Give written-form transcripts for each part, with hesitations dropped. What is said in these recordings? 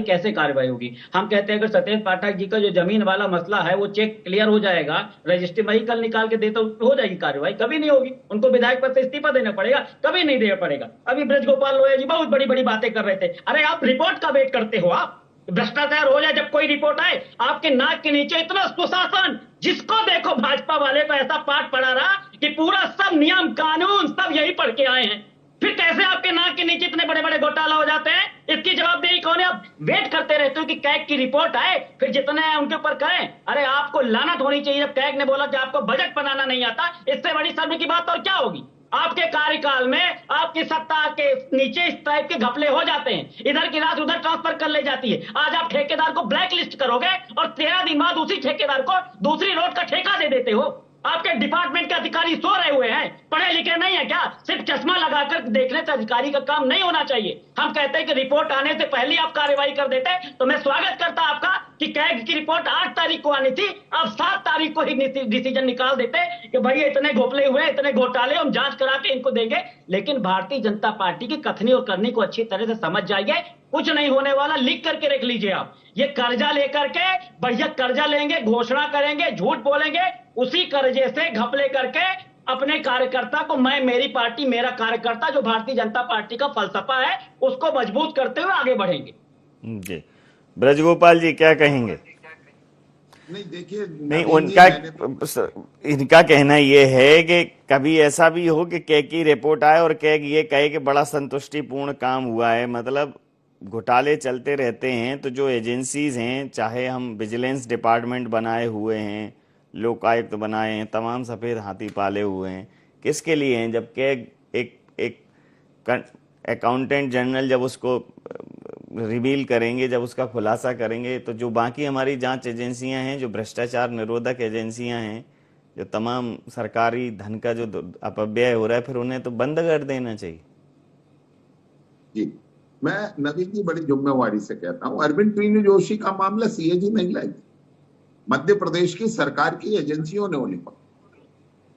कैसे कार्रवाई होगी? हम कहते हैं अगर सत्येंद्र पाठक जी का जो जमीन वाला मसला है वो चेक क्लियर हो जाएगा, रजिस्ट्री में ही कल निकाल के दे तो हो जाएगी कार्रवाई। कभी नहीं होगी, उनको विधायक पद से इस्तीफा देना पड़ेगा, कभी नहीं देना पड़ेगा। अभी ब्रजगोपाल लोया जी बहुत बड़ी बड़ी बातें कर रहे थे। अरे आप रिपोर्ट का वेट करते हो? आप भ्रष्टाचार हो जाए जब कोई रिपोर्ट आए, आपके नाक के नीचे इतना सुशासन, जिसको देखो भाजपा वाले को ऐसा पाठ पढ़ा रहा कि पूरा सब नियम कानून सब यही पढ़ के आए हैं। फिर कैसे आपके नाक के नीचे इतने बड़े बड़े घोटाला हो जाते हैं? इसकी जवाबदेही कौन है? आप वेट करते रहते हो कि कैग की रिपोर्ट आए फिर जितने हैं उनके ऊपर करें। अरे आपको लानत होनी चाहिए जब कैग ने बोला कि आपको बजट बनाना नहीं आता। इससे बड़ी शर्म की बात और क्या होगी? आपके कार्यकाल में आपकी सत्ता के नीचे इस टाइप के घपले हो जाते हैं, इधर की राशि उधर ट्रांसफर कर ले जाती है। आज आप ठेकेदार को ब्लैक लिस्ट करोगे और 13 दिन बाद उसी ठेकेदार को दूसरी रोड का ठेका दे देते हो। आपके डिपार्टमेंट के अधिकारी सो रहे हुए हैं, पढ़े लिखे नहीं है क्या? सिर्फ चश्मा लगाकर देखने से अधिकारी का काम नहीं होना चाहिए। हम कहते हैं कि रिपोर्ट आने से पहले आप कार्रवाई कर देते, तो मैं स्वागत करता आपका कि कैग की रिपोर्ट 8 तारीख को आनी थी, आप 7 तारीख को ही डिसीजन निकाल देते कि भाई इतने घोपले हुए, इतने घोटाले, हम जांच करा के इनको देंगे। लेकिन भारतीय जनता पार्टी की कथनी और करनी को अच्छी तरह से समझ जाइए। कुछ नहीं होने वाला, लिख करके रख लीजिए आप। ये कर्जा लेकर के बढ़िया कर्जा लेंगे, घोषणा करेंगे, झूठ बोलेंगे, उसी कर्जे से घपले करके अपने कार्यकर्ता को, मैं मेरी पार्टी मेरा कार्यकर्ता, जो भारतीय जनता पार्टी का फलसफा है उसको मजबूत करते हुए आगे बढ़ेंगे। जी ब्रजगोपाल जी क्या कहेंगे? नहीं देखिए, नहीं, उनका इनका कहना ये है कि कभी ऐसा भी हो कि कैग की रिपोर्ट आए और कैग ये कहे कि बड़ा संतुष्टिपूर्ण काम हुआ है। मतलब घोटाले चलते रहते हैं तो जो एजेंसीज हैं, चाहे हम विजिलेंस डिपार्टमेंट बनाए हुए हैं, लोकायुक्त बनाए हैं, तमाम सफ़ेद हाथी पाले हुए हैं, किसके लिए हैं? जब कैग एक एक अकाउंटेंट जनरल जब उसको रिवील करेंगे, जब उसका खुलासा करेंगे, तो जो बाकी हमारी जांच एजेंसियां हैं, जो भ्रष्टाचार निरोधक एजेंसियां हैं, जो तमाम सरकारी धन का जो अपव्यय हो रहा है, फिर उन्हें तो बंद कर देना चाहिए। जी, मैं नवीन जी बड़ी जिम्मेवारी से कहता हूँ, अरविंद पीनी जोशी का मामला सीएजी नहीं लाई, मध्य प्रदेश की सरकार की एजेंसियों ने उन्हें पकड़ा।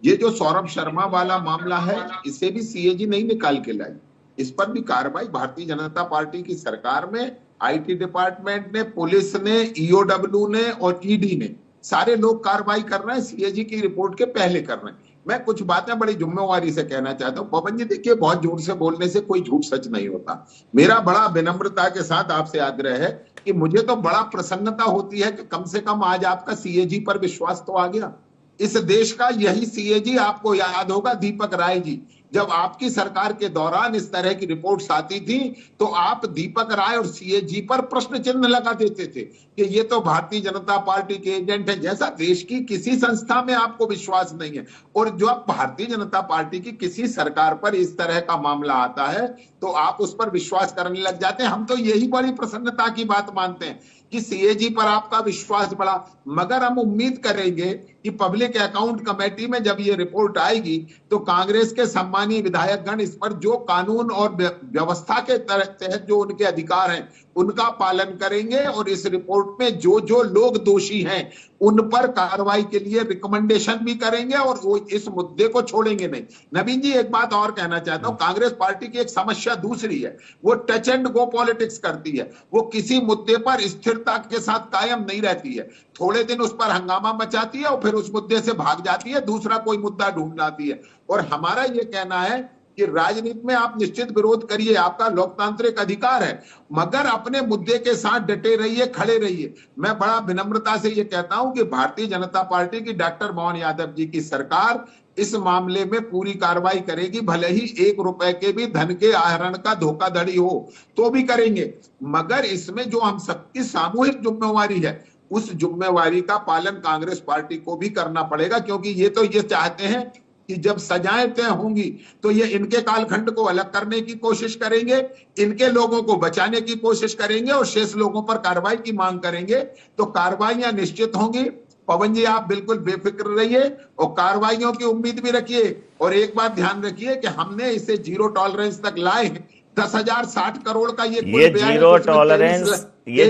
ये जो सौरभ शर्मा वाला मामला है, इसे भी सीएजी नहीं निकाल के लाई, इस पर भी कार्रवाई भारतीय जनता पार्टी की सरकार में, आईटी डिपार्टमेंट ने, पुलिस ने, ईओडब्ल्यू ने और ईडी ने, सारे लोग कार्रवाई कर रहे हैं, सीएजी की रिपोर्ट के पहले कर रहे हैं। मैं कुछ बातें बड़ी जिम्मेवारी से कहना चाहता हूँ। पवन जी देखिए, बहुत जोर से बोलने से कोई झूठ सच नहीं होता। मेरा बड़ा विनम्रता के साथ आपसे आग्रह है कि मुझे तो बड़ा प्रसन्नता होती है कि कम से कम आज आपका सीएजी पर विश्वास तो आ गया। इस देश का यही सीएजी, आपको याद होगा दीपक राय जी, जब आपकी सरकार के दौरान इस तरह की रिपोर्ट्स आती थी तो आप दीपक राय और सीएजी पर प्रश्न चिन्ह लगा देते थे कि ये तो भारतीय जनता पार्टी के एजेंट है। जैसा देश की किसी संस्था में आपको विश्वास नहीं है, और जो अब भारतीय जनता पार्टी की किसी सरकार पर इस तरह का मामला आता है तो आप उस पर विश्वास करने लग जाते हैं। हम तो यही बड़ी प्रसन्नता की बात मानते हैं कि सीएजी पर आपका विश्वास बढ़ा। मगर हम उम्मीद करेंगे कि पब्लिक अकाउंट कमेटी में जब ये रिपोर्ट आएगी तो कांग्रेस के सम्मानीय विधायकगण इस पर जो कानून और व्यवस्था के तहत जो उनके अधिकार हैं उनका पालन करेंगे, और इस रिपोर्ट में जो जो लोग दोषी हैं उन पर कार्रवाई के लिए रिकमेंडेशन भी करेंगे, और वो इस मुद्दे को छोड़ेंगे नहीं। नवीन जी एक बात और कहना चाहता हूं, कांग्रेस पार्टी की एक समस्या दूसरी है, वो टच एंड गो पॉलिटिक्स करती है। वो किसी मुद्दे पर स्थिरता के साथ कायम नहीं रहती है, थोड़े दिन उस पर हंगामा मचाती है और फिर उस मुद्दे से भाग जाती है, दूसरा कोई मुद्दा ढूंढ लाती है। और हमारा ये कहना है कि राजनीति में आप निश्चित विरोध करिए, आपका लोकतांत्रिक अधिकार है, मगर अपने मुद्दे के साथ डटे रहिए, खड़े रहिए। मैं बड़ा विनम्रता से ये कहता हूं कि भारतीय जनता पार्टी की डॉक्टर मोहन यादव जी की सरकार इस मामले में पूरी कार्रवाई करेगी, भले ही 1 रुपए के भी धन के आहरण का धोखाधड़ी हो तो भी करेंगे। मगर इसमें जो हम सबकी सामूहिक जिम्मेवारी है, उस जिम्मेवारी का पालन कांग्रेस पार्टी को भी करना पड़ेगा, क्योंकि ये तो ये चाहते हैं कि जब सजाएं तय होंगी तो ये इनके कालखंड को अलग करने की कोशिश करेंगे, इनके लोगों को बचाने की कोशिश करेंगे और शेष लोगों पर कार्रवाई की मांग करेंगे। तो कार्रवाइयां निश्चित होंगी। पवन जी आप बिल्कुल बेफिक्र रहिए और कार्रवाइयों की उम्मीद भी रखिए। और एक बात ध्यान रखिए कि हमने इसे जीरो टॉलरेंस तक लाए हैं। 10,060 करोड़ का ये जीरो टॉलरेंस, ये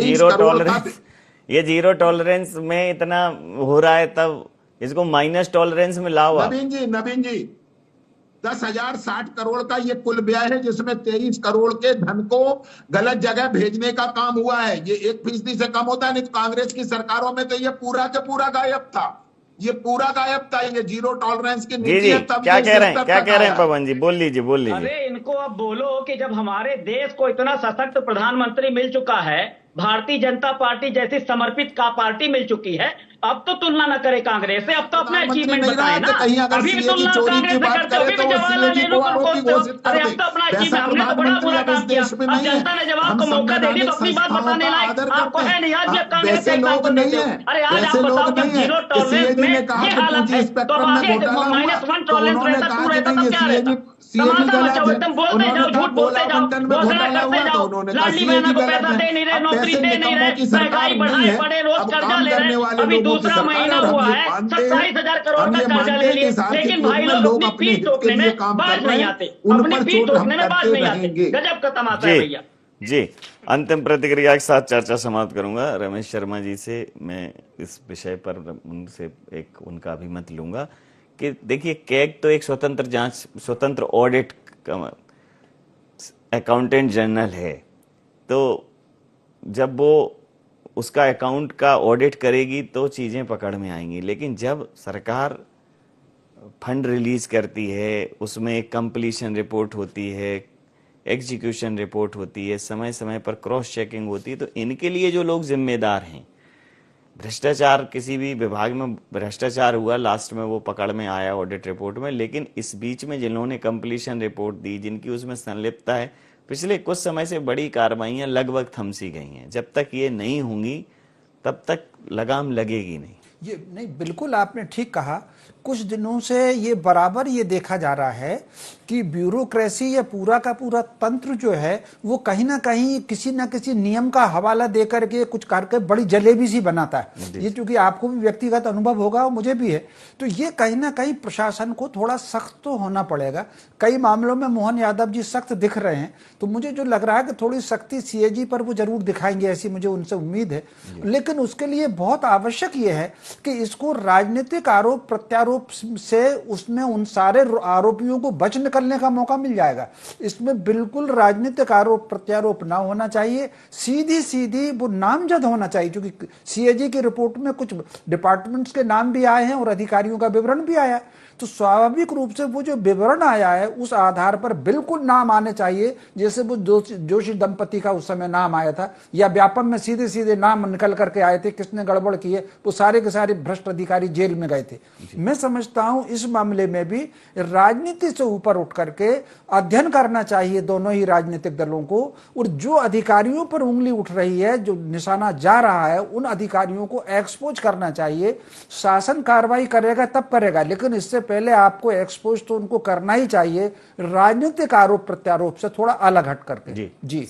जीरो टॉलरेंस में इतना हो रहा है, तब इसको माइनस टॉलरेंस में लाओ। नवीन जी 10,060 करोड़ का ये कुल व्यय है, जिसमें 23 करोड़ के धन को गलत जगह भेजने का काम हुआ है। ये 1% से कम होता है, नहीं तो कांग्रेस की सरकारों में तो ये पूरा के पूरा गायब था। ये पूरा गायब था, ये जीरो टॉलरेंस की जी नीति जी, है, तब क्या ये कह रहे इस हैं, स्तर क्या तक कह रहे हैं आया। पवन जी, बोल लीजिए बोल लीजिए। अरे इनको अब बोलो कि जब हमारे देश को इतना सशक्त प्रधानमंत्री मिल चुका है, भारतीय जनता पार्टी जैसी समर्पित का पार्टी मिल चुकी है, अब तो तुलना न करे कांग्रेस से, अब तो अपना प्रधानमंत्री अचीवमेंट नहीं रहा बताए है, ना। तो कहीं अगर अभी भी सीए की तुलना चोरी कांग्रेस की से बात करते हो, करे अभी तो भी वो सीए जवाहरलाल जी नेहरू को को आरोपी कोसते हो। घोषित अरे कर अब तो अपना दे। अचीव, वैसा हमने तो बड़ा प्रधानमंत्री बुरा अब इस काम किया, देश में अब नहीं है। जनता ने जवाब हम को मौका दे दिया, तो संवैधानिक अपनी बात संस्थाओं बताने का लायक आदर आपको करते है नहीं। आज भी हैं। आप कांग्रेस का वैसे लोग एग्जाम्पल नहीं देते हो। है, अरे आज आप वैसे लोग बताओ, जब नहीं है जीरो कि टॉलरेंस सीए जी में ने कहा ये कि हालत 2G है, तो अब स्पेक्ट्रम में आगे घोटाला हुआ, -1 तो टॉलरेंस उन्होंने रहता, कहा तू कि रहता नहीं तो ये क्या सीए रहता? जी तमाशा गलत मचाओ, है। एकदम बोलते उन्होंने जाओ, कहा झूठ बोलते कोला जाओ, बंटन में घोषणा घोटाला करते हुआ, तो जाओ, उन्होंने कहा लाडली सीए बहना जी को गलत पैसा है। दे नहीं रहे, अब नौकरी पैसे दे नहीं निकम्मों रहे, की महंगाई सरकार नहीं बढ़ाए है, पड़े, रोज अब कर्जा काम ले करने रहे। वाले अभी लोगों की दूसरा सरकार है। महीना और हम हुआ ये है, मानते हैं, 27,000 करोड़ हम का ये कर्जा मानते ले हैं कि लिए, इस आर्थिक लेकिन युग भाई में लोग लोग अपनी अपने पीठ हित के ठोकने लिए में काम कर बाज रहे नहीं हैं, आते, उन अपनी पर पीठ चोट हम ठोकने में बाज करते नहीं आते। रहेंगे। गजब का तमाशा है जी भैया। जी, अंतिम प्रतिक्रिया के साथ चर्चा समाप्त करूंगा। रमेश शर्मा जी से मैं इस विषय पर उनसे एक उनका अभिमत लूंगा कि देखिए, कैग तो एक स्वतंत्र जांच, स्वतंत्र ऑडिट अकाउंटेंट जनरल है, तो जब वो उसका अकाउंट का ऑडिट करेगी तो चीज़ें पकड़ में आएंगी। लेकिन जब सरकार फंड रिलीज करती है, उसमें एक कंप्लीशन रिपोर्ट होती है, एग्जीक्यूशन रिपोर्ट होती है, समय समय पर क्रॉस चेकिंग होती है, तो इनके लिए जो लोग जिम्मेदार हैं, भ्रष्टाचार, किसी भी विभाग में भ्रष्टाचार हुआ, लास्ट में वो पकड़ में आया ऑडिट रिपोर्ट में, लेकिन इस बीच में जिन्होंने कंप्लीशन रिपोर्ट दी, जिनकी उसमें संलिप्तता है, पिछले कुछ समय से बड़ी कार्रवाइयां लगभग थमसी गई हैं। जब तक ये नहीं होंगी तब तक लगाम लगेगी नहीं। ये नहीं, बिल्कुल आपने ठीक कहा। कुछ दिनों से ये बराबर ये देखा जा रहा है कि ब्यूरोक्रेसी या पूरा का पूरा तंत्र जो है वो कहीं ना कहीं किसी ना किसी नियम का हवाला दे करके कुछ करके बड़ी जलेबी सी बनाता है। ये चूंकि आपको भी व्यक्तिगत अनुभव होगा और मुझे भी है, तो ये कहीं ना कहीं प्रशासन को थोड़ा सख्त तो होना पड़ेगा। कई मामलों में मोहन यादव जी सख्त दिख रहे हैं, तो मुझे जो लग रहा है कि थोड़ी सख्ती सीएजी पर वो जरूर दिखाएंगे, ऐसी मुझे उनसे उम्मीद है। लेकिन उसके लिए बहुत आवश्यक ये है कि इसको राजनीतिक आरोप प्रत्यारोप से उसमें उन सारे आरोपियों को बच निकलने का मौका मिल जाएगा। इसमें बिल्कुल राजनीतिक आरोप प्रत्यारोप ना होना चाहिए, सीधी सीधी वो नामजद होना चाहिए। क्योंकि सीएजी की रिपोर्ट में कुछ डिपार्टमेंट्स के नाम भी आए हैं और अधिकारियों का विवरण भी आया है, तो स्वाभाविक रूप से वो जो विवरण आया है उस आधार पर बिल्कुल नाम आने चाहिए, जैसे वो जोशी दंपति का उस समय नाम आया था, या व्यापम में सीधे सीधे नाम निकल करके आए थे, किसने गड़बड़ की है, वो सारे के सारे भ्रष्ट अधिकारी जेल में गए थे। मैं समझता हूं इस मामले में भी राजनीति से ऊपर उठ करके अध्ययन करना चाहिए दोनों ही राजनीतिक दलों को, और जो अधिकारियों पर उंगली उठ रही है, जो निशाना जा रहा है, उन अधिकारियों को एक्सपोज करना चाहिए। शासन कार्रवाई करेगा तब करेगा, लेकिन इससे पहले आपको एक्सपोज तो उनको करना ही चाहिए, राजनीतिक आरोप प्रत्यारोप से थोड़ा अलग हट करके। जी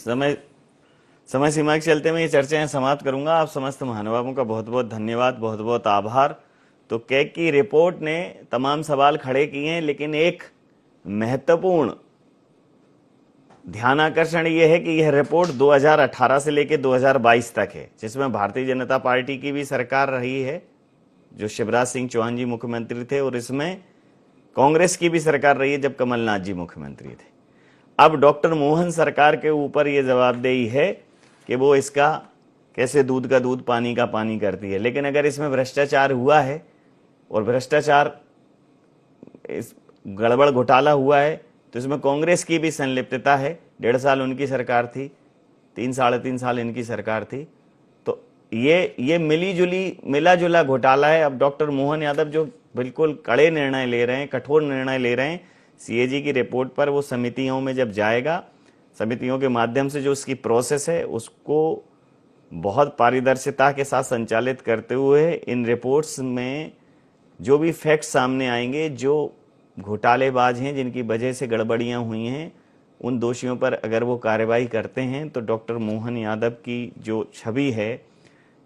समय सीमा के चलते मैं ये चर्चाएं समाप्त करूंगा। आप समस्त महानुभावों का बहुत बहुत धन्यवाद, बहुत बहुत आभार। तो कैग की रिपोर्ट ने तमाम सवाल खड़े किए हैं, लेकिन एक महत्वपूर्ण ध्यानाकर्षण यह है कि यह रिपोर्ट 2018 से लेकर 2022 तक है, जिसमें भारतीय जनता पार्टी की भी सरकार रही है, जो शिवराज सिंह चौहान जी मुख्यमंत्री थे, और इसमें कांग्रेस की भी सरकार रही है जब कमलनाथ जी मुख्यमंत्री थे। अब डॉक्टर मोहन सरकार के ऊपर यह जवाबदेही है कि वो इसका कैसे दूध का दूध पानी का पानी करती है। लेकिन अगर इसमें भ्रष्टाचार हुआ है और भ्रष्टाचार इस गड़बड़ घोटाला हुआ है, तो इसमें कांग्रेस की भी संलिप्तता है। 1.5 साल उनकी सरकार थी, 3 साढ़े 3 साल इनकी सरकार थी, तो ये मिला जुला घोटाला है। अब डॉक्टर मोहन यादव जो बिल्कुल कड़े निर्णय ले रहे हैं, कठोर निर्णय ले रहे हैं, सीएजी की रिपोर्ट पर वो समितियों में जब जाएगा, समितियों के माध्यम से जो उसकी प्रोसेस है उसको बहुत पारदर्शिता के साथ संचालित करते हुए इन रिपोर्ट्स में जो भी फैक्ट सामने आएंगे, जो घोटालेबाज हैं, जिनकी वजह से गड़बड़ियां हुई हैं, उन दोषियों पर अगर वो कार्रवाई करते हैं, तो डॉक्टर मोहन यादव की जो छवि है,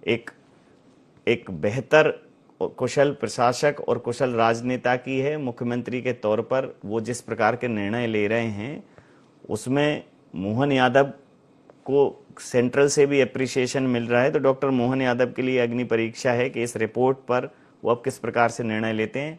एक बेहतर कुशल प्रशासक और कुशल राजनेता की है। मुख्यमंत्री के तौर पर वो जिस प्रकार के निर्णय ले रहे हैं, उसमें मोहन यादव को सेंट्रल से भी एप्रिसिएशन मिल रहा है। तो डॉक्टर मोहन यादव के लिए अग्नि परीक्षा है कि इस रिपोर्ट पर वो अब किस प्रकार से निर्णय लेते हैं।